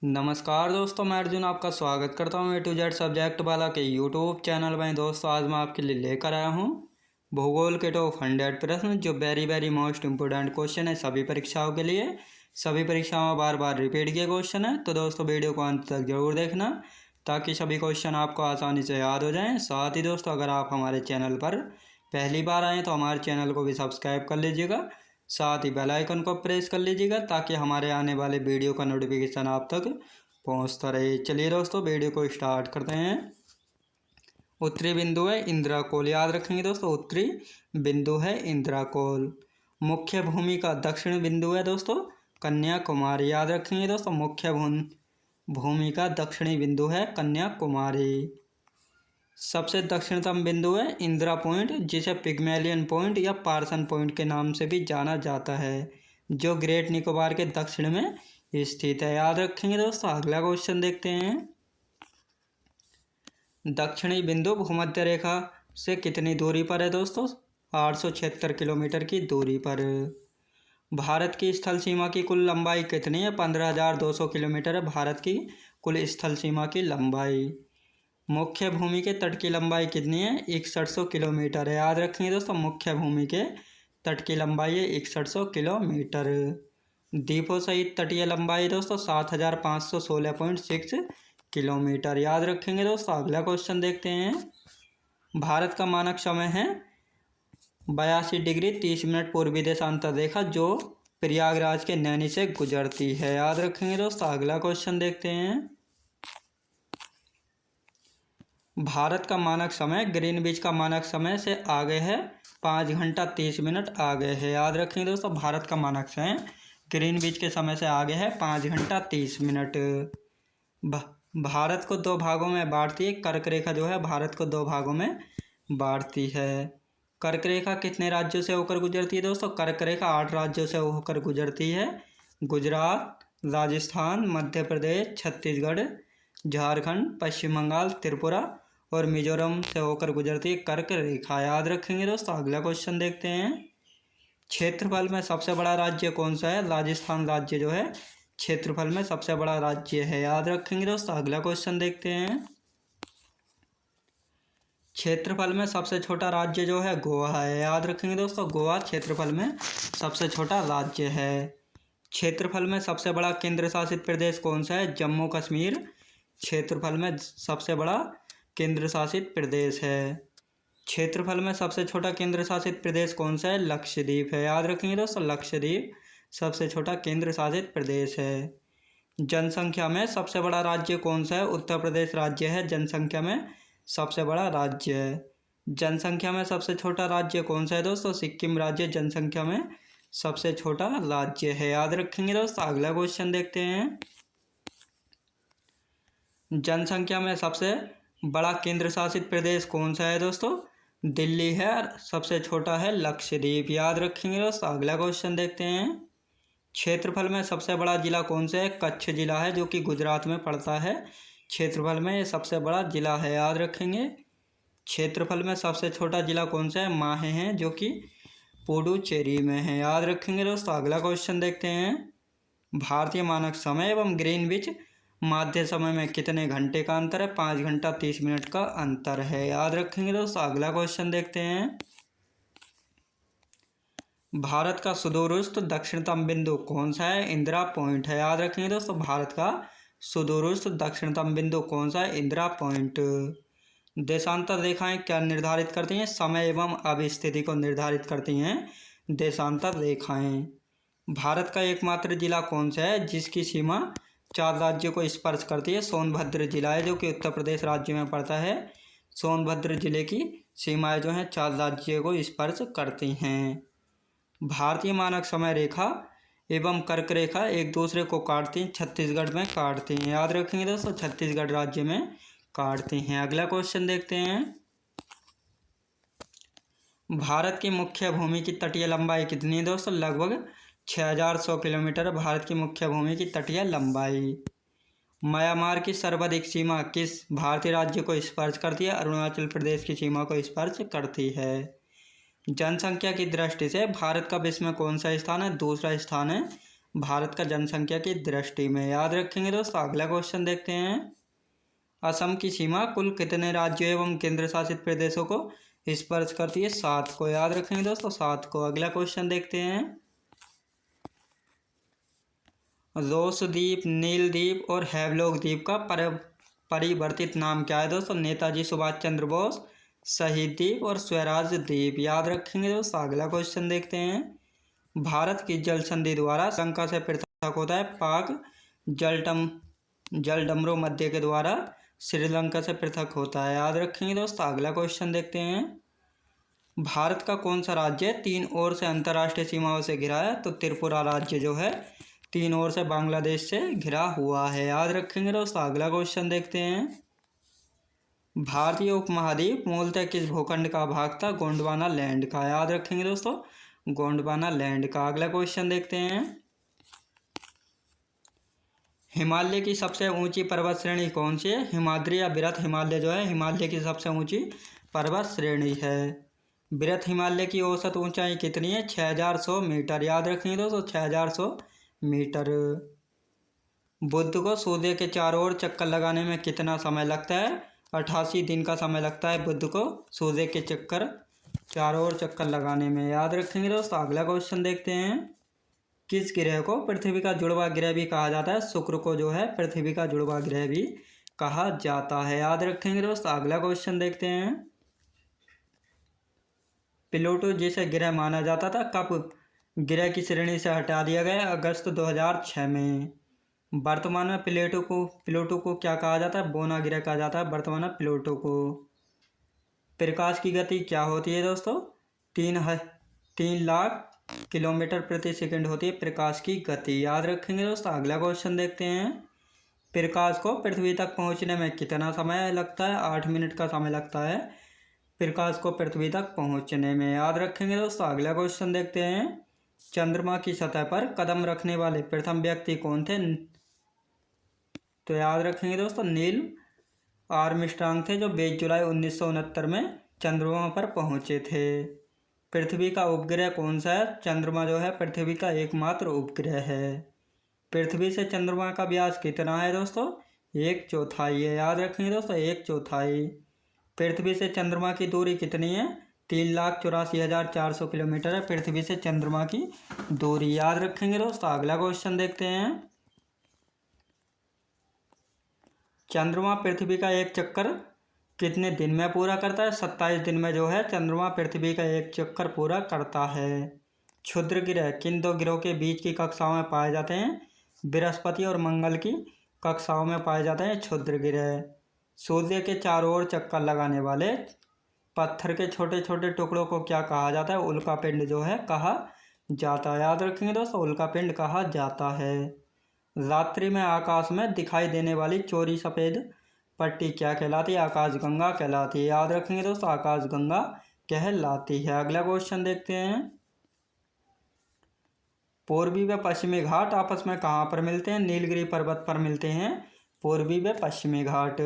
नमस्कार दोस्तों, मैं अर्जुन आपका स्वागत करता हूँ A to Z सब्जेक्ट वाला के यूट्यूब चैनल में। दोस्तों आज मैं आपके लिए लेकर आया हूँ भूगोल के टॉप 100 प्रश्न जो वेरी मोस्ट इम्पोर्टेंट क्वेश्चन है सभी परीक्षाओं के लिए। सभी परीक्षाओं में बार बार रिपीट किए क्वेश्चन है, तो दोस्तों वीडियो को अंत तक जरूर देखना ताकि सभी क्वेश्चन आपको आसानी से याद हो जाएँ। साथ ही दोस्तों अगर आप हमारे चैनल पर पहली बार आएँ तो हमारे चैनल को भी सब्सक्राइब कर लीजिएगा, साथ ही बेल आइकन को प्रेस कर लीजिएगा ताकि हमारे आने वाले वीडियो का नोटिफिकेशन आप तक पहुंचता रहे। चलिए दोस्तों वीडियो को स्टार्ट करते हैं। उत्तरी बिंदु है इंद्राकोल, याद रखेंगे दोस्तों, उत्तरी बिंदु है इंद्राकोल। मुख्य भूमि का दक्षिण बिंदु है दोस्तों कन्याकुमारी, याद रखेंगे दोस्तों, मुख्य भूमि का दक्षिणी बिंदु है कन्याकुमारी। सबसे दक्षिणतम बिंदु है इंदिरा पॉइंट, जिसे पिग्मेलियन पॉइंट या पार्सन पॉइंट के नाम से भी जाना जाता है, जो ग्रेट निकोबार के दक्षिण में स्थित है। याद रखेंगे दोस्तों। अगला क्वेश्चन देखते हैं। दक्षिणी बिंदु भूमध्य रेखा से कितनी दूरी पर है दोस्तों? 876 किलोमीटर की दूरी पर। भारत की स्थल सीमा की कुल लंबाई कितनी है? 15,200 किलोमीटर है भारत की कुल स्थल सीमा की लंबाई। मुख्य भूमि के तट की लंबाई कितनी है? 6100 किलोमीटर है। याद रखेंगे दोस्तों, मुख्य भूमि के तट की लंबाई है 6100 किलोमीटर। द्वीपों सहित तटीय लंबाई दोस्तों 7516.6 किलोमीटर। याद रखेंगे दोस्तों। अगला क्वेश्चन देखते हैं। भारत का मानक समय है 82 डिग्री 30 मिनट पूर्वी देशांतर रेखा, जो प्रयागराज के नैनी से गुजरती है। याद रखेंगे दोस्तों। अगला क्वेश्चन देखते हैं। भारत का मानक समय ग्रीनविच का मानक समय से आगे है 5 घंटा 30 मिनट आगे है। याद रखेंगे दोस्तों, भारत का मानक समय ग्रीनविच के समय से आगे है 5 घंटा 30 मिनट। भारत को दो भागों में बांटती है कर्क रेखा, जो है भारत को दो भागों में बांटती है। कर्क रेखा कितने राज्यों से होकर गुजरती है दोस्तों? कर्क रेखा 8 राज्यों से होकर गुजरती है। गुजरात, राजस्थान, मध्य प्रदेश, छत्तीसगढ़, झारखंड, पश्चिम बंगाल, त्रिपुरा और मिजोरम से होकर गुजरती है कर्क रेखा। याद रखेंगे दोस्तों। अगला क्वेश्चन देखते हैं। क्षेत्रफल में सबसे बड़ा राज्य कौन सा है? राजस्थान राज्य जो है क्षेत्रफल में सबसे बड़ा राज्य है। याद रखेंगे दोस्तों। अगला क्वेश्चन देखते हैं। क्षेत्रफल में सबसे छोटा राज्य जो है गोवा है। याद रखेंगे दोस्तों, गोवा क्षेत्रफल में सबसे छोटा राज्य है। क्षेत्रफल में सबसे बड़ा केंद्र शासित प्रदेश कौन सा है? जम्मू कश्मीर क्षेत्रफल में सबसे बड़ा केंद्र शासित प्रदेश है। क्षेत्रफल में सबसे छोटा केंद्र शासित प्रदेश कौन सा है? लक्षद्वीप है। याद रखेंगे दोस्तों, लक्षद्वीप सबसे छोटा केंद्र शासित प्रदेश है। जनसंख्या में सबसे बड़ा राज्य कौन सा है? उत्तर प्रदेश राज्य है जनसंख्या में सबसे बड़ा राज्य है। जनसंख्या में सबसे छोटा राज्य कौन सा है दोस्तों? सिक्किम राज्य जनसंख्या में सबसे छोटा राज्य है। याद रखेंगे दोस्तों। अगला क्वेश्चन देखते हैं। जनसंख्या में सबसे बड़ा केंद्र शासित प्रदेश कौन सा है दोस्तों? दिल्ली है। सबसे छोटा है लक्षद्वीप। याद रखेंगे दोस्तों। अगला क्वेश्चन देखते हैं। क्षेत्रफल में सबसे बड़ा जिला कौन सा है? कच्छ जिला है, जो कि गुजरात में पड़ता है। क्षेत्रफल में ये सबसे बड़ा जिला है। याद रखेंगे। क्षेत्रफल में सबसे छोटा जिला कौन सा है? माहे है, जो कि पुडुचेरी में है। याद रखेंगे दोस्तों। अगला क्वेश्चन देखते हैं। भारतीय मानक समय एवं ग्रीनविच माध्य समय में कितने घंटे का अंतर है? 5 घंटा 30 मिनट का अंतर है। याद रखेंगे दोस्तों। अगला क्वेश्चन देखते हैं। भारत का सुदूरस्थ दक्षिणतम बिंदु कौन सा है? इंदिरा पॉइंट है। याद रखेंगे दोस्तों, भारत का सुदूरस्थ दक्षिणतम बिंदु कौन सा है? इंदिरा पॉइंट। देशांतर रेखाएं क्या निर्धारित करती हैं? समय एवं अवस्थिति को निर्धारित करती हैं देशांतर रेखाएं। भारत का एकमात्र जिला कौन सा है जिसकी सीमा 4 राज्यों को स्पर्श करती है? सोनभद्र जिला है, जो कि उत्तर प्रदेश राज्य में पड़ता है। सोनभद्र जिले की सीमाएं जो हैं 4 राज्यों को स्पर्श करती हैं। भारतीय मानक समय रेखा एवं कर्क रेखा एक दूसरे को काटती हैं, छत्तीसगढ़ में काटती हैं। याद रखेंगे दोस्तों, छत्तीसगढ़ राज्य में काटती हैं। अगला क्वेश्चन देखते हैं। भारत की मुख्य भूमि की तटीय लंबाई कितनी है दोस्तों? लगभग 6100 किलोमीटर भारत की मुख्य भूमि की तटीय लंबाई। म्यांमार की सर्वाधिक सीमा किस भारतीय राज्य को स्पर्श करती है? अरुणाचल प्रदेश की सीमा को स्पर्श करती है। जनसंख्या की दृष्टि से भारत का विश्व में कौन सा स्थान है? दूसरा स्थान है भारत का जनसंख्या की दृष्टि में, याद रखेंगे दोस्तों। अगला क्वेश्चन देखते हैं। असम की सीमा कुल कितने राज्यों एवं केंद्र शासित प्रदेशों को स्पर्श करती है? 7 को, याद रखेंगे दोस्तों, 7 को। अगला क्वेश्चन देखते हैं। रोस द्वीप, नील द्वीप और हैवलॉक द्वीप का परिवर्तित नाम क्या है दोस्तों? नेताजी सुभाष चंद्र बोस, शहीद द्वीप और स्वराज द्वीप, याद रखेंगे दोस्तों। अगला क्वेश्चन देखते हैं। भारत की जल संधि द्वारा श्रीलंका से पृथक होता है? पाक जलडमरू मध्य के द्वारा श्रीलंका से पृथक होता है, याद रखेंगे दोस्तों। अगला क्वेश्चन देखते हैं। भारत का कौन सा राज्य 3 ओर से अंतर्राष्ट्रीय सीमाओं से घिरा है? तो त्रिपुरा राज्य जो है 3 ओर से बांग्लादेश से घिरा हुआ है, याद रखेंगे दोस्तों। अगला क्वेश्चन देखते हैं। भारतीय उपमहाद्वीप मूलतः किस भूखंड का भाग था? गोंडवाना लैंड का, याद रखेंगे दोस्तों, गोंडवाना लैंड का। अगला क्वेश्चन देखते हैं। हिमालय की सबसे ऊंची पर्वत श्रेणी कौन सी है? हिमाद्री या वृहत हिमालय जो है हिमालय की सबसे ऊंची पर्वत श्रेणी है। वृहत हिमालय की औसत ऊंचाई कितनी है? 6100 मीटर, याद रखेंगे दोस्तों, 6100 मीटर। बुध को सूर्य के चारों ओर चक्कर लगाने में कितना समय लगता है? 88 दिन का समय लगता है बुध को सूर्य के चारों ओर चक्कर लगाने में, याद रखेंगे दोस्तों। अगला क्वेश्चन देखते हैं। किस ग्रह को पृथ्वी का जुड़वा ग्रह भी कहा जाता है? शुक्र को जो है पृथ्वी का जुड़वा ग्रह भी कहा जाता है, याद रखेंगे दोस्तों। अगला क्वेश्चन देखते हैं। प्लूटो जिसे ग्रह माना जाता था कब ग्रह की श्रेणी से हटा दिया गया? अगस्त 2006 में। वर्तमान में प्लूटो को क्या कहा जाता है? बोना ग्रह कहा जाता है वर्तमान में प्लूटो को। प्रकाश की गति क्या होती है दोस्तों? 3 लाख किलोमीटर प्रति सेकंड होती है प्रकाश की गति, याद रखेंगे दोस्तों। अगला क्वेश्चन देखते हैं। प्रकाश को पृथ्वी तक पहुंचने में कितना समय लगता है? 8 मिनट का समय लगता है प्रकाश को पृथ्वी तक पहुंचने में, याद रखेंगे दोस्तों। अगला क्वेश्चन देखते हैं। चंद्रमा की सतह पर कदम रखने वाले प्रथम व्यक्ति कौन थे? तो याद रखेंगे दोस्तों, नील आर्मस्ट्रांग थे जो 20 जुलाई 1969 में चंद्रमा पर पहुंचे थे। पृथ्वी का उपग्रह कौन सा है? चंद्रमा जो है पृथ्वी का एकमात्र उपग्रह है। पृथ्वी से चंद्रमा का व्यास कितना है दोस्तों? 1/4 है, याद रखेंगे दोस्तों, 1/4। पृथ्वी से चंद्रमा की दूरी कितनी है? 3,84,400 किलोमीटर है पृथ्वी से चंद्रमा की दूरी, याद रखेंगे दोस्तों। अगला क्वेश्चन देखते हैं। चंद्रमा पृथ्वी का एक चक्कर कितने दिन में पूरा करता है? 27 दिन में जो है चंद्रमा पृथ्वी का एक चक्कर पूरा करता है। क्षुद्र ग्रह किन 2 ग्रहों के बीच की कक्षाओं में पाए जाते हैं? बृहस्पति और मंगल की कक्षाओं में पाए जाते हैं क्षुद्र ग्रह। सूर्य के चारों ओर चक्कर लगाने वाले पत्थर के छोटे छोटे टुकड़ों को क्या कहा जाता है? उल्कापिंड जो है कहा जाता है, याद रखेंगे दोस्तों, उल्कापिंड कहा जाता है। रात्रि में आकाश में दिखाई देने वाली चौड़ी सफ़ेद पट्टी क्या कहलाती है? आकाशगंगा कहलाती है, याद रखेंगे दोस्तों, आकाशगंगा कहलाती है। अगला क्वेश्चन देखते हैं। पूर्वी व पश्चिमी घाट आपस में कहाँ पर मिलते हैं? नीलगिरी पर्वत पर मिलते हैं पूर्वी व पश्चिमी घाट।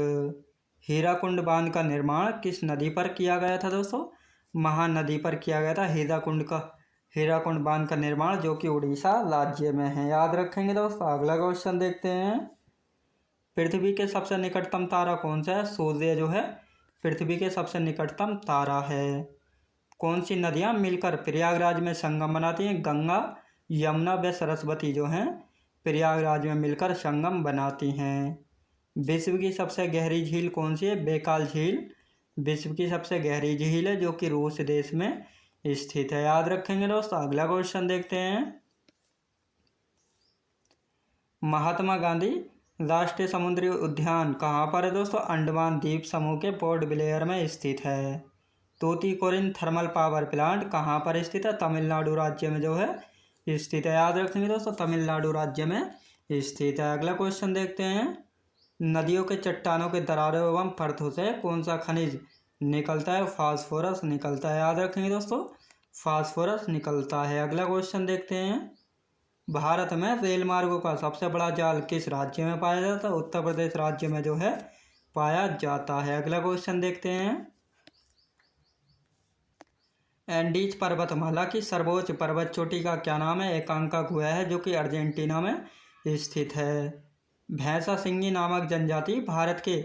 हीराकुंड बांध का निर्माण किस नदी पर किया गया था दोस्तों? महानदी पर किया गया था हीराकुंड बांध का निर्माण, जो कि उड़ीसा राज्य में है, याद रखेंगे दोस्तों। अगला क्वेश्चन देखते हैं। पृथ्वी के सबसे निकटतम तारा कौन सा है? सूर्य जो है पृथ्वी के सबसे निकटतम तारा है। कौन सी नदियाँ मिलकर प्रयागराज में संगम बनाती हैं? गंगा, यमुना व सरस्वती जो हैं प्रयागराज में मिलकर संगम बनाती हैं। विश्व की सबसे गहरी झील कौन सी है? बैकाल झील विश्व की सबसे गहरी झील है, जो कि रूस देश में स्थित है, याद रखेंगे दोस्तों। अगला क्वेश्चन देखते हैं। महात्मा गांधी राष्ट्रीय समुद्री उद्यान कहाँ पर है दोस्तों? अंडमान द्वीप समूह के पोर्ट ब्लेयर में स्थित है। तूतीकोरिन थर्मल पावर प्लांट कहाँ पर स्थित है? तमिलनाडु राज्य में जो है स्थित है, याद रखेंगे दोस्तों, तमिलनाडु राज्य में स्थित है। अगला क्वेश्चन देखते हैं। नदियों के चट्टानों के दरारों एवं परतों से कौन सा खनिज निकलता है? फास्फोरस निकलता है, याद रखेंगे दोस्तों, फास्फोरस निकलता है। अगला क्वेश्चन देखते हैं। भारत में रेल मार्गों का सबसे बड़ा जाल किस राज्य में पाया जाता है? उत्तर प्रदेश राज्य में जो है पाया जाता है। अगला क्वेश्चन देखते हैं। एंडीज पर्वतमाला की सर्वोच्च पर्वत चोटी का क्या नाम है? एकांका गुहा है, जो कि अर्जेंटीना में स्थित है। भैंसा सिंगी नामक जनजाति भारत के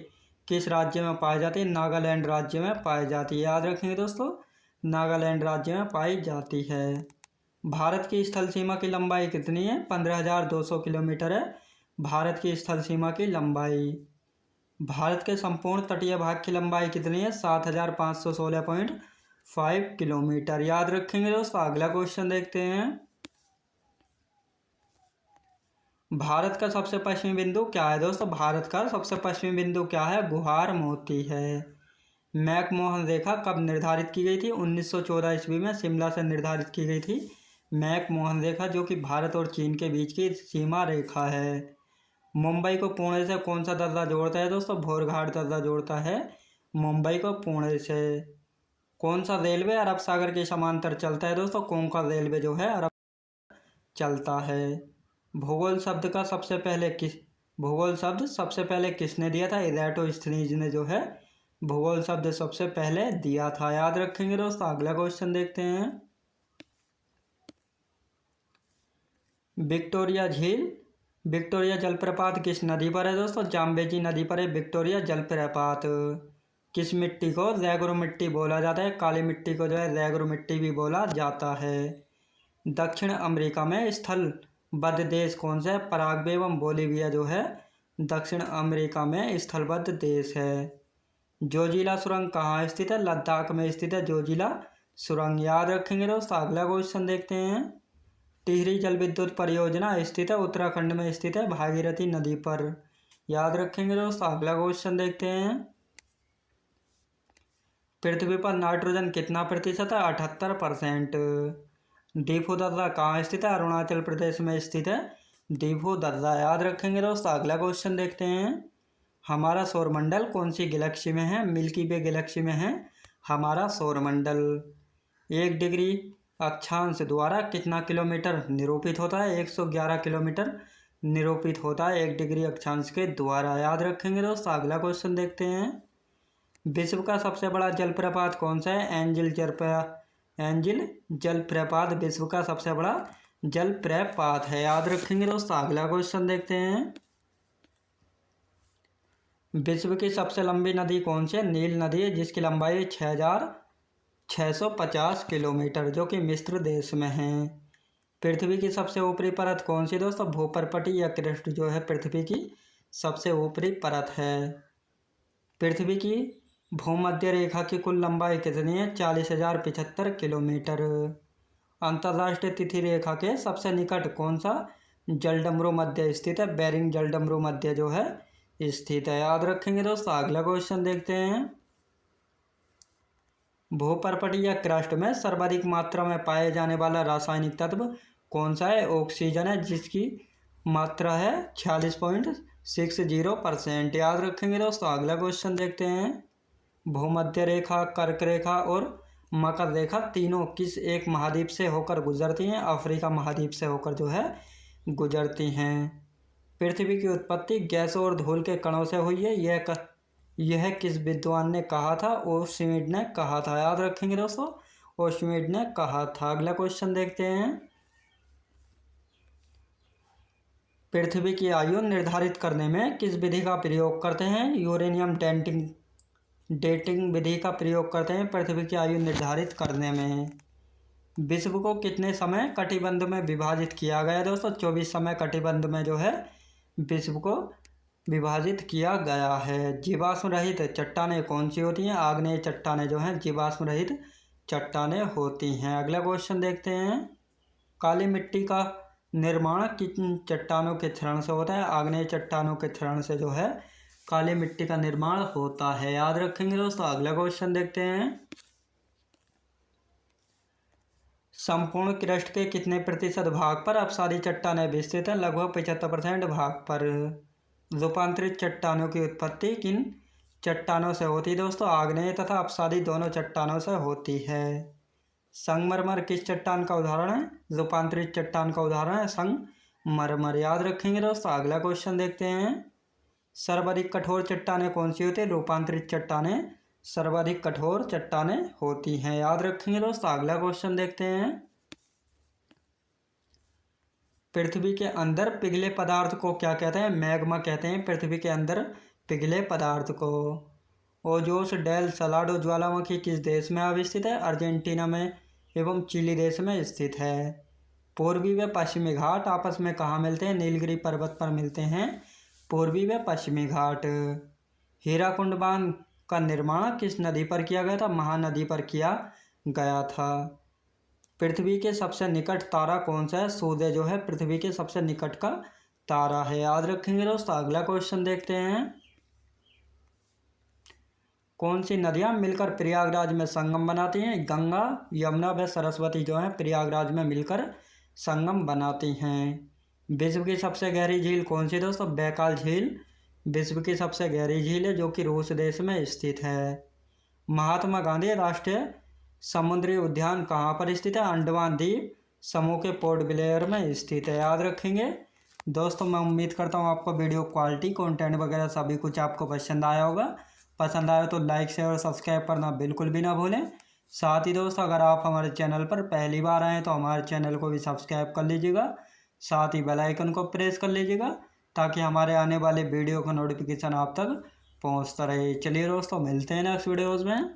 किस राज्य में पाई जाती है? नागालैंड राज्य में पाई जाती है। याद रखेंगे दोस्तों, नागालैंड राज्य में पाई जाती है। भारत की स्थल सीमा की लंबाई कितनी है? 15,200 किलोमीटर है भारत की स्थल सीमा की लंबाई। भारत के संपूर्ण तटीय भाग की लंबाई कितनी है? 7,516.5 किलोमीटर। याद रखेंगे दोस्तों। अगला क्वेश्चन देखते हैं। भारत का सबसे पश्चिमी बिंदु क्या है? दोस्तों, भारत का सबसे पश्चिमी बिंदु क्या है? गुहार मोती है। मैकमोहन रेखा कब निर्धारित की गई थी? 1914 ईस्वी में शिमला से निर्धारित की गई थी मैकमोहन रेखा, जो कि भारत और चीन के बीच की सीमा रेखा है। मुंबई को पुणे से कौन सा दर्रा जोड़ता है? दोस्तों, भोरघाट दर्रा जोड़ता है मुंबई को पुणे से। कौन सा रेलवे अरब सागर के समांतर चलता है? दोस्तों, कोंकण रेलवे जो है अरब चलता है। भूगोल शब्द सबसे पहले किसने दिया था? इराटोस्थनीज ने जो है भूगोल शब्द सबसे पहले दिया था। याद रखेंगे दोस्तों। अगला क्वेश्चन देखते हैं। विक्टोरिया जलप्रपात किस नदी पर है? दोस्तों, जाम्बेजी नदी पर है विक्टोरिया जलप्रपात। किस मिट्टी को रेगुर मिट्टी बोला जाता है? काली मिट्टी को जो है रेगुर मिट्टी भी बोला जाता है। दक्षिण अमेरिका में स्थलबद्ध देश कौन सा है? पराग्वे एवं बोलीविया जो है दक्षिण अमेरिका में स्थलबद्ध देश है। जोजिला सुरंग कहाँ स्थित है? लद्दाख में स्थित है जोजिला सुरंग। याद रखेंगे दोस्तों। अगला क्वेश्चन देखते हैं। टिहरी जल विद्युत परियोजना स्थित है उत्तराखंड में स्थित है भागीरथी नदी पर। याद रखेंगे दोस्तों। अगला क्वेश्चन देखते हैं। पृथ्वी पर नाइट्रोजन कितना प्रतिशत है? 78%। दीफू दर्रा कहाँ स्थित है? अरुणाचल प्रदेश में स्थित है दीफू दर्रा। याद रखेंगे दोस्तों। अगला क्वेश्चन देखते हैं। हमारा सौरमंडल कौन सी गैलेक्सी में है? मिल्की वे गैलेक्सी में है हमारा सौरमंडल। 1 डिग्री अक्षांश द्वारा कितना किलोमीटर निरूपित होता है? 111 किलोमीटर निरूपित होता है 1 डिग्री अक्षांश के द्वारा। याद रखेंगे दोस्तों। अगला क्वेश्चन देखते हैं। विश्व का सबसे बड़ा जलप्रपात कौन सा है? एंजिल जलप्रपात विश्व का सबसे बड़ा जलप्रपात है। याद रखेंगे दोस्तों। अगला क्वेश्चन देखते हैं। विश्व की सबसे लंबी नदी कौन सी है? नील नदी है, जिसकी लंबाई 6,650 किलोमीटर, जो कि मिस्र देश में है। पृथ्वी की सबसे ऊपरी परत कौन सी? दोस्तों, भूपर्पटी या क्रस्ट जो है पृथ्वी की सबसे ऊपरी परत है। पृथ्वी की भूमध्य रेखा की कुल लंबाई कितनी है? 40,075 किलोमीटर। अंतर्राष्ट्रीय तिथि रेखा के सबसे निकट कौन सा जलडमरू मध्य स्थित है? बेरिंग जलडमरू मध्य जो है स्थित है। याद रखेंगे दोस्तों। अगला क्वेश्चन देखते हैं। भूपर्पटी या क्रस्ट में सर्वाधिक मात्रा में पाए जाने वाला रासायनिक तत्व कौन सा है? ऑक्सीजन है, जिसकी मात्रा है 46.60%। याद रखेंगे दोस्तों। अगला क्वेश्चन देखते हैं। भूमध्य रेखा, कर्क रेखा और मकर रेखा तीनों किस एक महाद्वीप से होकर गुजरती हैं? अफ्रीका महाद्वीप से होकर जो है गुजरती हैं। पृथ्वी की उत्पत्ति गैसों और धूल के कणों से हुई है, यह किस विद्वान ने कहा था? ओर्स्मिड ने कहा था। याद रखेंगे दोस्तों। ओर्स्मिड ने कहा था। अगला क्वेश्चन देखते हैं। पृथ्वी की आयु निर्धारित करने में किस विधि का प्रयोग करते हैं? यूरेनियम डेटिंग विधि का प्रयोग करते हैं पृथ्वी की आयु निर्धारित करने में। विश्व को कितने समय कटिबंध में विभाजित किया गया? दोस्तों, 24 समय कटिबंध में जो है विश्व को विभाजित किया गया है। जीवाश्म रहित चट्टानें कौन सी होती हैं? आग्नेय चट्टानें जो हैं जीवाश्म रहित चट्टानें होती हैं। अगला क्वेश्चन देखते हैं। काली मिट्टी का निर्माण किन चट्टानों के क्षरण से होता है? आग्नेय चट्टानों के क्षरण से जो है काली मिट्टी का निर्माण होता है। याद रखेंगे दोस्तों। अगला क्वेश्चन देखते हैं। संपूर्ण क्रस्ट के कितने प्रतिशत भाग पर अपसारी चट्टानें विस्तृत हैं? लगभग 75% भाग पर। रूपांतरित चट्टानों की उत्पत्ति किन चट्टानों से होती है? दोस्तों, आग्नेय तथा अपसारी दोनों चट्टानों से होती है। संगमरमर किस चट्टान का उदाहरण है? रूपांतरित चट्टान का उदाहरण है संगमरमर। याद रखेंगे दोस्तों। अगला क्वेश्चन देखते हैं। सर्वाधिक कठोर चट्टानें कौन सी होती है? रूपांतरित चट्टानें सर्वाधिक कठोर चट्टानें होती हैं। याद रखेंगे दोस्तों। अगला क्वेश्चन देखते हैं। पृथ्वी के अंदर पिघले पदार्थ को क्या कहते हैं? मैग्मा कहते हैं पृथ्वी के अंदर पिघले पदार्थ को। ओजोस डेल सलाडो ज्वालामुखी किस देश में अवस्थित है? अर्जेंटीना में एवं चिली देश में स्थित है। पूर्वी व पश्चिमी घाट आपस में कहाँ मिलते हैं? नीलगिरी पर्वत पर मिलते हैं पूर्वी व पश्चिमी घाट। हीराकुंड बांध का निर्माण किस नदी पर किया गया था? महानदी पर किया गया था। पृथ्वी के सबसे निकट तारा कौन सा है? सूर्य जो है पृथ्वी के सबसे निकट का तारा है। याद रखेंगे दोस्तों। अगला क्वेश्चन देखते हैं। कौन सी नदियां मिलकर प्रयागराज में संगम बनाती हैं? गंगा, यमुना व सरस्वती जो है प्रयागराज में मिलकर संगम बनाती हैं। विश्व की सबसे गहरी झील कौन सी दोस्तों? बैकाल झील विश्व की सबसे गहरी झील है जो कि रूस देश में स्थित है। महात्मा गांधी राष्ट्रीय समुद्री उद्यान कहाँ पर स्थित है? अंडमान द्वीप समूह के पोर्ट ब्लेयर में स्थित है। याद रखेंगे दोस्तों। मैं उम्मीद करता हूँ आपको वीडियो क्वालिटी कंटेंट वगैरह सभी कुछ आपको पसंद आया होगा। पसंद आया तो लाइक शेयर और सब्सक्राइब करना बिल्कुल भी ना भूलें। साथ ही दोस्तों अगर आप हमारे चैनल पर पहली बार आएँ तो हमारे चैनल को भी सब्सक्राइब कर लीजिएगा। साथ ही बेल आइकन को प्रेस कर लीजिएगा ताकि हमारे आने वाले वीडियो का नोटिफिकेशन आप तक पहुँचता रहे। चलिए दोस्तों मिलते हैं नेक्स्ट वीडियोज़ में।